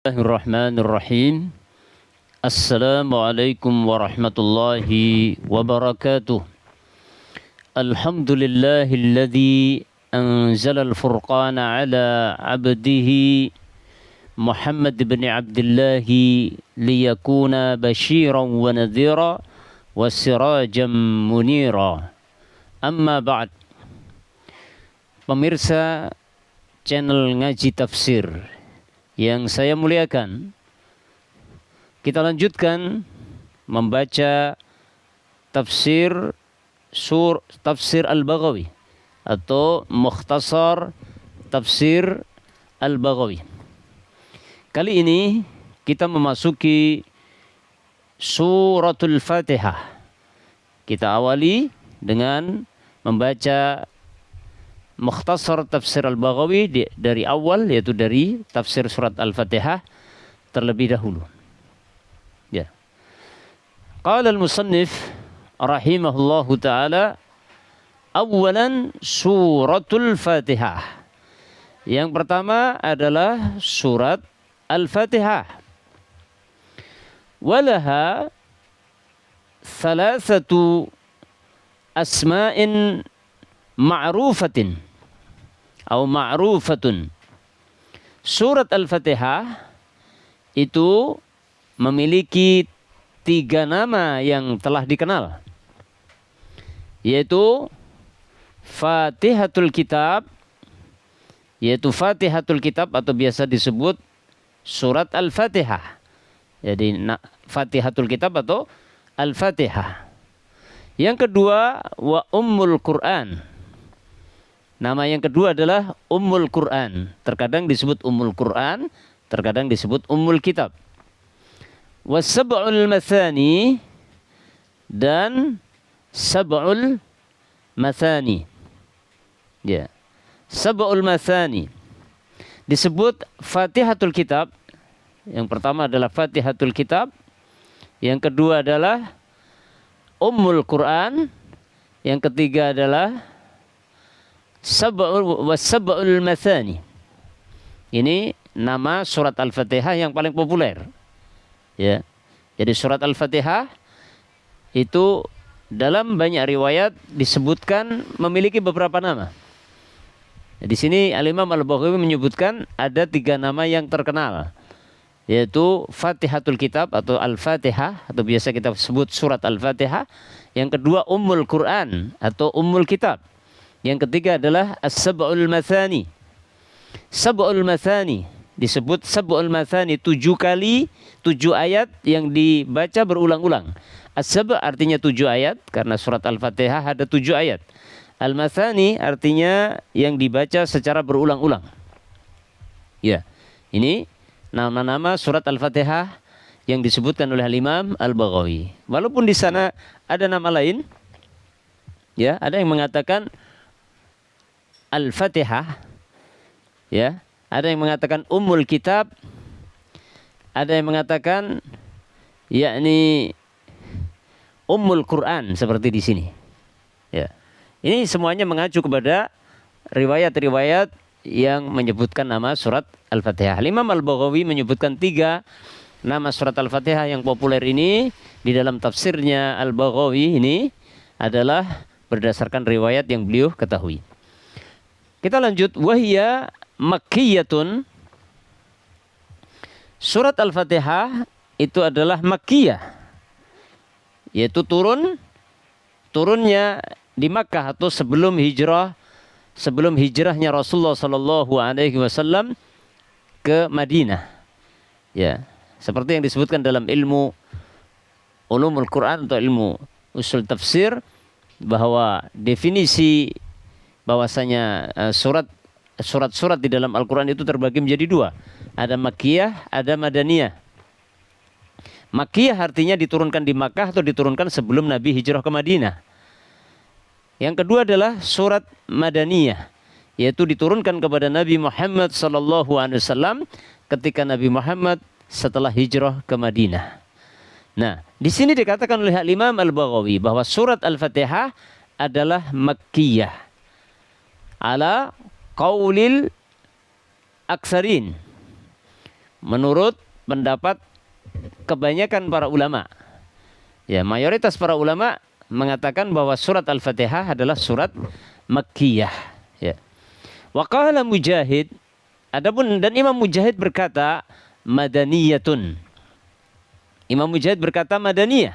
Bismillahirrahmanirrahim. Assalamualaikum warahmatullahi wabarakatuh. Alhamdulillahilladzi anzala al-furqana ala abdihi Muhammad bin Abdullah liyakuna basyiran wa nadhira wa sirajan munira. Amma ba'd. Pemirsa channel Ngaji Tafsir yang saya muliakan, kita lanjutkan membaca tafsir tafsir Al-Baghawi atau Mukhtasar Tafsir Al-Baghawi. Kali ini kita memasuki Suratul Fatihah. Kita awali dengan membaca Mukhtasar Tafsir Al-Baghawi dari awal, yaitu dari tafsir surat Al-Fatihah terlebih dahulu. Ya. Qala al-musannif rahimahullahu taala, awalan suratul Fatihah. Yang pertama adalah surat Al-Fatihah. Walaha thalathatu asma'in ma'rufatin atau ma'rufatun. Surat Al-Fatihah itu memiliki 3 nama yang telah dikenal, yaitu Fatihatul Kitab, atau biasa disebut surat Al-Fatihah. Jadi Fatihatul Kitab atau Al-Fatihah. Yang kedua, wa Ummul Quran. Nama yang kedua adalah Ummul Quran. Terkadang disebut Ummul Quran, terkadang disebut Ummul Kitab. Wasab'ul Mathani, dan Sab'ul Mathani. Ya. Sab'ul Mathani disebut Fatihatul Kitab. Yang pertama adalah Fatihatul Kitab. Yang kedua adalah Ummul Quran. Yang ketiga adalah Sab'ul Mathani. Ini nama surat Al-Fatihah yang paling populer. Ya. Jadi surat Al-Fatihah itu dalam banyak riwayat disebutkan memiliki beberapa nama. Di sini Al-Imam Al-Baghawi menyebutkan ada 3 nama yang terkenal, yaitu Fatihatul Kitab atau Al-Fatihah, atau biasa kita sebut surat Al-Fatihah. Yang kedua Ummul Quran atau Ummul Kitab. Yang ketiga adalah As-Sab'ul Mathani. Sab'ul Mathani disebut Sab'ul Mathani 7 kali 7 ayat yang dibaca berulang-ulang. As-Sab' artinya 7 ayat karena surat Al-Fatihah ada 7 ayat. Al-Mathani artinya yang dibaca secara berulang-ulang. Ya, ini nama-nama surat Al-Fatihah yang disebutkan oleh Imam Al-Baghawi. Walaupun di sana ada nama lain, ya, ada yang mengatakan Al-Fatihah, ya, ada yang mengatakan Ummul Kitab, ada yang mengatakan yakni Ummul Quran seperti di sini. Ya. Ini semuanya mengacu kepada riwayat-riwayat yang menyebutkan nama surat Al-Fatihah. Imam Al-Baghawi menyebutkan 3 nama surat Al-Fatihah yang populer ini di dalam tafsirnya Al-Baghawi ini adalah berdasarkan riwayat yang beliau ketahui. Kita lanjut. Wahia Makkiyatun. Surat Al-Fatihah itu adalah Makkiyah, yaitu turunnya di Makkah atau sebelum hijrahnya Rasulullah sallallahu alaihi wasallam ke Madinah. Ya, seperti yang disebutkan dalam ilmu ulumul Quran atau ilmu usul tafsir, bahwa definisi bahwasanya surat-surat di dalam Al-Quran itu terbagi menjadi 2. Ada Makkiyah, ada Madaniyah. Makkiyah artinya diturunkan di Makkah atau diturunkan sebelum Nabi hijrah ke Madinah. Yang kedua adalah surat Madaniyah, yaitu diturunkan kepada Nabi Muhammad SAW ketika Nabi Muhammad setelah hijrah ke Madinah. Nah, di sini dikatakan oleh Imam Al-Baghawi bahwa surat Al-Fatihah adalah Makkiyah ala qaulil aksarin. menurut pendapat kebanyakan para ulama. Ya, mayoritas para ulama mengatakan bahwa surat Al-Fatihah adalah surat Makkiyah. Ya. Wa qala Mujahid, adapun dan Imam Mujahid berkata madaniyatun. Imam Mujahid berkata madaniyah.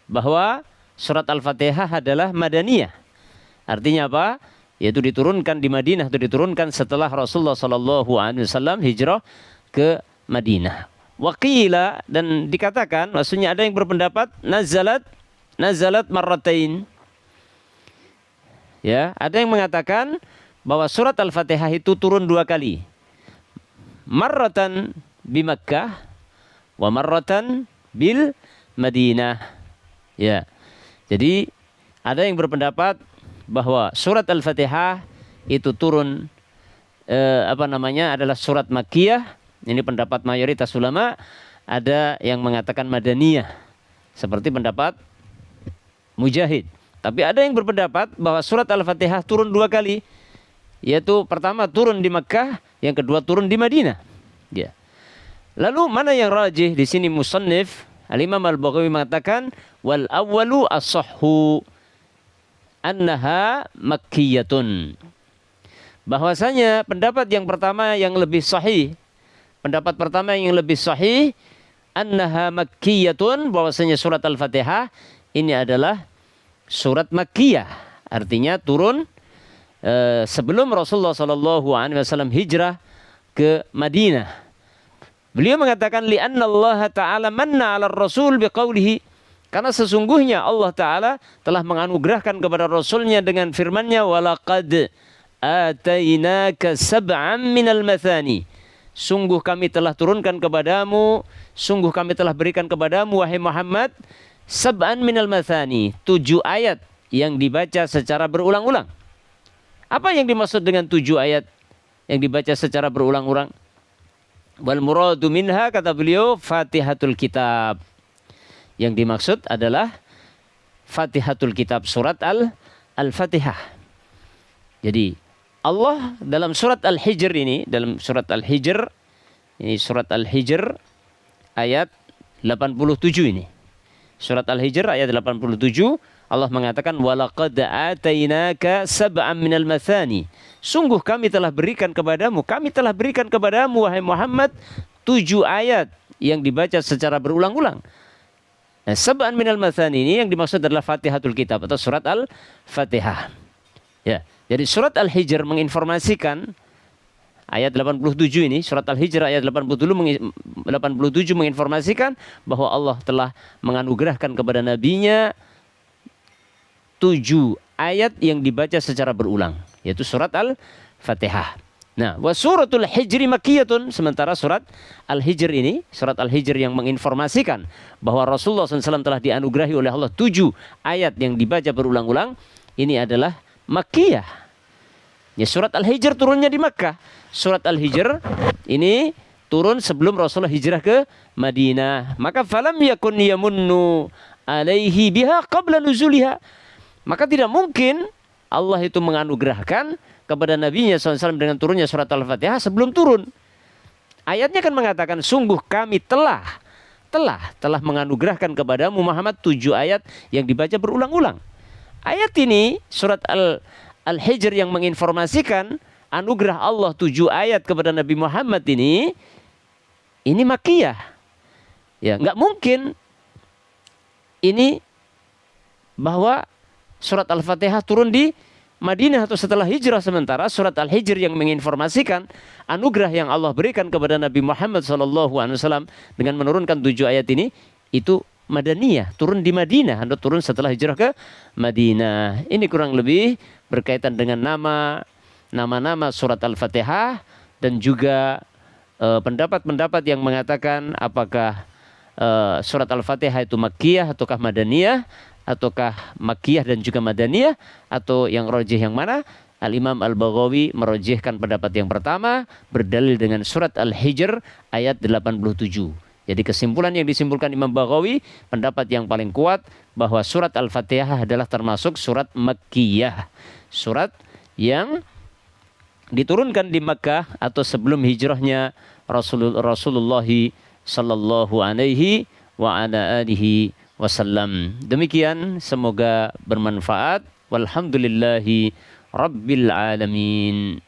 Bahwa surat Al-Fatihah adalah madaniyah. Artinya apa? Yaitu diturunkan di Madinah, atau diturunkan setelah Rasulullah SAW hijrah ke Madinah. Waqila, dan dikatakan, maksudnya ada yang berpendapat nazalat marratain. Ya, ada yang mengatakan bahwa surat Al-Fatihah itu turun 2 kali. Marratan bi Makkah wa marratan bil Madinah. Ya. Jadi ada yang berpendapat bahwa surat Al-Fatihah itu turun adalah surat Makkiyah. Ini pendapat mayoritas ulama. Ada yang mengatakan madaniyah, seperti pendapat Mujahid. Tapi ada yang berpendapat bahwa surat Al-Fatihah turun 2 kali, yaitu pertama turun di Makkah, yang kedua turun di Madinah. Ya. Lalu mana yang rajih? Di sini musannif Al-Imam Al-Baghawi mengatakan wal awwalu as-sahhu annaha makkiyatun. Bahwasanya pendapat yang pertama yang lebih sahih, pendapat pertama yang lebih sahih, annaha makkiyatun, bahwasanya surat Al-Fatihah ini adalah surat Makkiyah. Artinya turun sebelum Rasulullah SAW hijrah ke Madinah. Beliau mengatakan li'anna Allah Ta'ala manna 'ala Rasul biqaulihi, karena sesungguhnya Allah Ta'ala telah menganugerahkan kepada Rasulnya dengan firman-Nya walaqad atainaka sab'an minal mathani. Sungguh kami telah turunkan kepadamu, sungguh kami telah berikan kepadamu wahai Muhammad sab'an minal mathani, 7 ayat yang dibaca secara berulang-ulang. Apa yang dimaksud dengan 7 ayat yang dibaca secara berulang-ulang? Wal muradu minha, kata beliau, Fatihatul Kitab. Yang dimaksud adalah Fatihatul Kitab, surat Al-Fatihah. Jadi Allah dalam surat Al-Hijr ini, dalam surat Al-Hijr, ini surat Al-Hijr ayat 87 ini. Surat Al-Hijr ayat 87, Allah mengatakan walaqad atainaka sab'an minal mathani. Sungguh kami telah berikan kepadamu, wahai Muhammad, 7 ayat yang dibaca secara berulang-ulang. Nah, sab'an minal mathani ini yang dimaksud adalah Fatihatul Kitab atau surat Al-Fatihah. Ya, jadi surat Al-Hijr menginformasikan, ayat 87 ini, surat Al-Hijr ayat 87 menginformasikan bahwa Allah telah menganugerahkan kepada nabinya 7 ayat yang dibaca secara berulang, yaitu surat Al-Fatihah. Nah, wa suratul Hijri makkiyatun, sementara surat Al-Hijr ini, surat Al-Hijr yang menginformasikan bahwa Rasulullah SAW telah dianugerahi oleh Allah 7 ayat yang dibaca berulang-ulang, ini adalah Makkiyah. Ya, surat Al-Hijr turunnya di Makkah. Surat Al-Hijr ini turun sebelum Rasulullah hijrah ke Madinah. Maka falam yakun yamunnu alaihi biha qabla nuzuliha. Maka tidak mungkin Allah itu menganugerahkan kepada Nabi-Nya SAW dengan turunnya surat Al-Fatihah sebelum turun. Ayatnya kan mengatakan sungguh kami telah menganugerahkan kepadamu Muhammad 7 ayat yang dibaca berulang-ulang. Ayat ini surat Al-Hijr yang menginformasikan anugerah Allah 7 ayat kepada Nabi Muhammad ini Makkiyah. Ya, enggak mungkin ini bahwa surat Al-Fatihah turun di Madinah atau setelah hijrah, sementara surat Al-Hijr yang menginformasikan anugerah yang Allah berikan kepada Nabi Muhammad SAW dengan menurunkan 7 ayat ini itu Madaniyah, turun di Madinah atau turun setelah hijrah ke Madinah. Ini kurang lebih berkaitan dengan nama-nama surat Al-Fatihah dan juga pendapat-pendapat yang mengatakan apakah surat Al-Fatihah itu Makkiyah ataukah Madaniyah, ataukah Makkiyah dan juga Madaniyah, atau yang rajih yang mana? Al-Imam Al-Baghawi merajihkan pendapat yang pertama berdalil dengan surat Al-Hijr ayat 87. Jadi kesimpulan yang disimpulkan Imam Baghawi, pendapat yang paling kuat bahwa surat Al-Fatihah adalah termasuk surat Makkiyah, surat yang diturunkan di Makkah atau sebelum hijrahnya Rasulullah sallallahu alaihi wa ala alihi wasallam. Demikian, semoga bermanfaat. Walhamdulillahi rabbil alamin.